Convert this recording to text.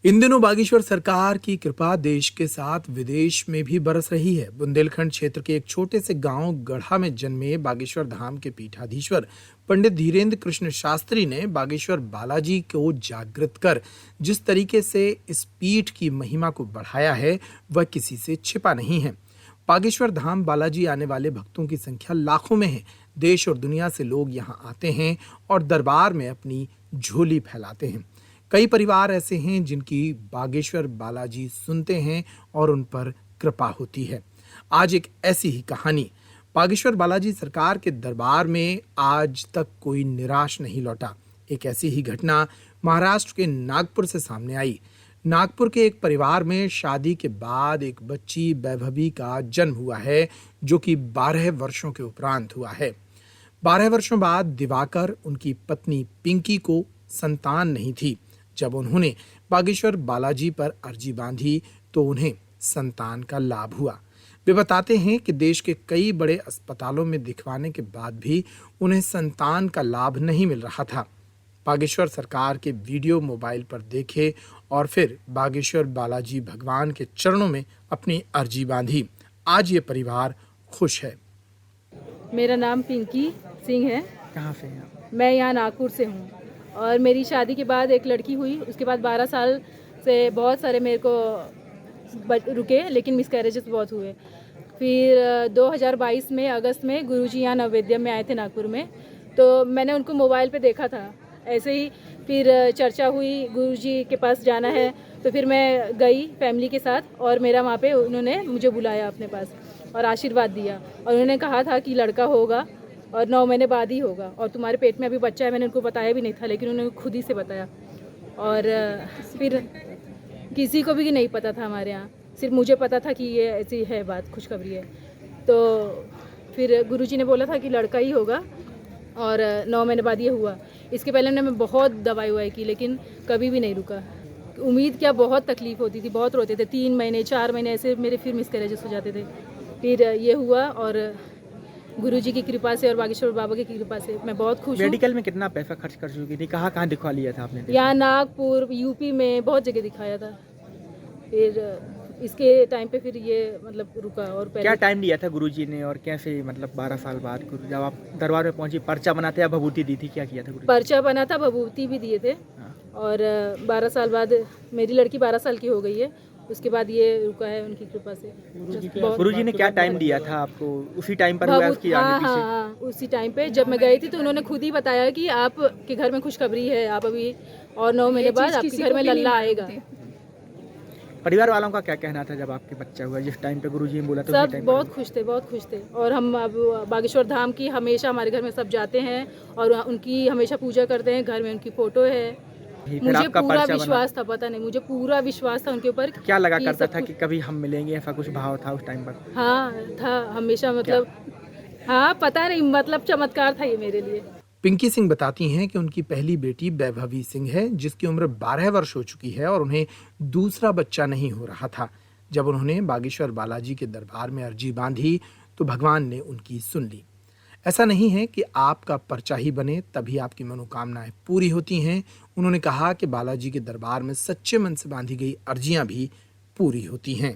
इन दिनों बागेश्वर सरकार की कृपा देश के साथ विदेश में भी बरस रही है। बुंदेलखंड क्षेत्र के एक छोटे से गांव गढ़ा में जन्मे बागेश्वर धाम के पीठाधीश्वर पंडित धीरेन्द्र कृष्ण शास्त्री ने बागेश्वर बालाजी को जागृत कर जिस तरीके से इस पीठ की महिमा को बढ़ाया है वह किसी से छिपा नहीं है। बागेश्वर धाम बालाजी आने वाले भक्तों की संख्या लाखों में है। देश और दुनिया से लोग यहाँ आते हैं और दरबार में अपनी झोली फैलाते हैं। कई परिवार ऐसे हैं जिनकी बागेश्वर बालाजी सुनते हैं और उन पर कृपा होती है। आज एक ऐसी ही कहानी। बागेश्वर बालाजी सरकार के दरबार में आज तक कोई निराश नहीं लौटा। एक ऐसी ही घटना महाराष्ट्र के नागपुर से सामने आई। नागपुर के एक परिवार में शादी के बाद एक बच्ची वैभवी का जन्म हुआ है, जो कि 12 वर्षों के उपरांत हुआ है। 12 वर्षों बाद दिवाकर, उनकी पत्नी पिंकी को संतान नहीं थी। जब उन्होंने बागेश्वर बालाजी पर अर्जी बांधी तो उन्हें संतान का लाभ हुआ। वे बताते हैं कि देश के कई बड़े अस्पतालों में दिखवाने के बाद भी उन्हें संतान का लाभ नहीं मिल रहा था। बागेश्वर सरकार के वीडियो मोबाइल पर देखे और फिर बागेश्वर बालाजी भगवान के चरणों में अपनी अर्जी बांधी। आज ये परिवार खुश है। मेरा नाम पिंकी सिंह है। कहाँ से हैं आप? मैं यहाँ नागपुर से हूँ और मेरी शादी के बाद एक लड़की हुई। उसके बाद 12 साल से बहुत सारे मेरे को रुके, लेकिन मिसकैरेजेस बहुत हुए। फिर 2022 में अगस्त में गुरुजी यहाँ नववेद्यम में आए थे नागपुर में, तो मैंने उनको मोबाइल पे देखा था ऐसे ही। फिर चर्चा हुई गुरुजी के पास जाना है, तो फिर मैं गई फैमिली के साथ और मेरा वहाँ पे उन्होंने मुझे बुलाया अपने पास और आशीर्वाद दिया। और उन्होंने कहा था कि लड़का होगा और 9 महीने बाद ही होगा और तुम्हारे पेट में अभी बच्चा है। मैंने उनको बताया भी नहीं था, लेकिन उन्होंने खुद ही से बताया। और फिर किसी को भी नहीं पता था हमारे यहाँ, सिर्फ मुझे पता था कि ये ऐसी है बात, खुशखबरी है। तो फिर गुरुजी ने बोला था कि लड़का ही होगा और 9 महीने बाद ये हुआ। इसके पहले मैं बहुत दवाई ववाई की, लेकिन कभी भी नहीं रुका। उम्मीद क्या, बहुत तकलीफ होती थी, बहुत रोते थे। 3 महीने 4 महीने ऐसे मेरे फिर मिसकैरेजेस हो जाते थे। फिर ये हुआ और गुरुजी की कृपा से और बागेश्वर बाबा की कृपा से मैं बहुत खुश हूँ। मेडिकल में कितना पैसा खर्च कर चुकी थी? कहाँ कहाँ दिखवा लिया था आपने? यहाँ नागपुर, यूपी में बहुत जगह दिखाया था। फिर इसके टाइम पे फिर ये मतलब रुका। और पहले क्या टाइम दिया था गुरुजी ने और कैसे, मतलब 12 साल बाद जब आप दरबार में पहुंची, पर्चा बनाते या भभूति दी थी, क्या किया था गुरुजी? पर्चा बना था, भभूति भी दिए थे। हाँ। और 12 साल बाद मेरी लड़की 12 साल की हो गई है। उसके बाद ये रुका है उनकी कृपा से। गुरुजी ने क्या टाइम दिया था आपको? उसी टाइम पर हुआ उसकी आगे पीछे? हाँ, उसी टाइम पे जब मैं गई थी तो उन्होंने खुद ही बताया कि आपके घर में खुशखबरी है, आप अभी और 9 महीने बाद आपके घर में लल्ला आएगा। परिवार वालों का क्या कहना था जब आपके बच्चा हुआ, जिस टाइम पे गुरुजी ने बोला? तो सब बहुत खुश थे, बहुत खुश थे। और हम अब बागेश्वर धाम की हमेशा हमारे घर में सब जाते हैं और उनकी हमेशा पूजा करते हैं। घर में उनकी फोटो है। मुझे पूरा विश्वास था, पता नहीं, मुझे पूरा विश्वास था उनके ऊपर। क्या लगा करता था कि कभी हम मिलेंगे, ऐसा कुछ भाव था उस टाइम पर? हाँ था हमेशा, मतलब हाँ पता नहीं, मतलब चमत्कार था ये मेरे लिए। पिंकी सिंह बताती हैं कि उनकी पहली बेटी वैभवी सिंह है, जिसकी उम्र 12 वर्ष हो चुकी है और उन्हें दूसरा बच्चा नहीं हो रहा था। जब उन्होंने बागेश्वर बालाजी के दरबार में अर्जी बांधी तो भगवान ने उनकी सुन ली। ऐसा नहीं है कि आपका पर्चा ही बने तभी आपकी मनोकामनाएं पूरी होती हैं। उन्होंने कहा कि बालाजी के दरबार में सच्चे मन से बांधी गई अर्जियां भी पूरी होती हैं।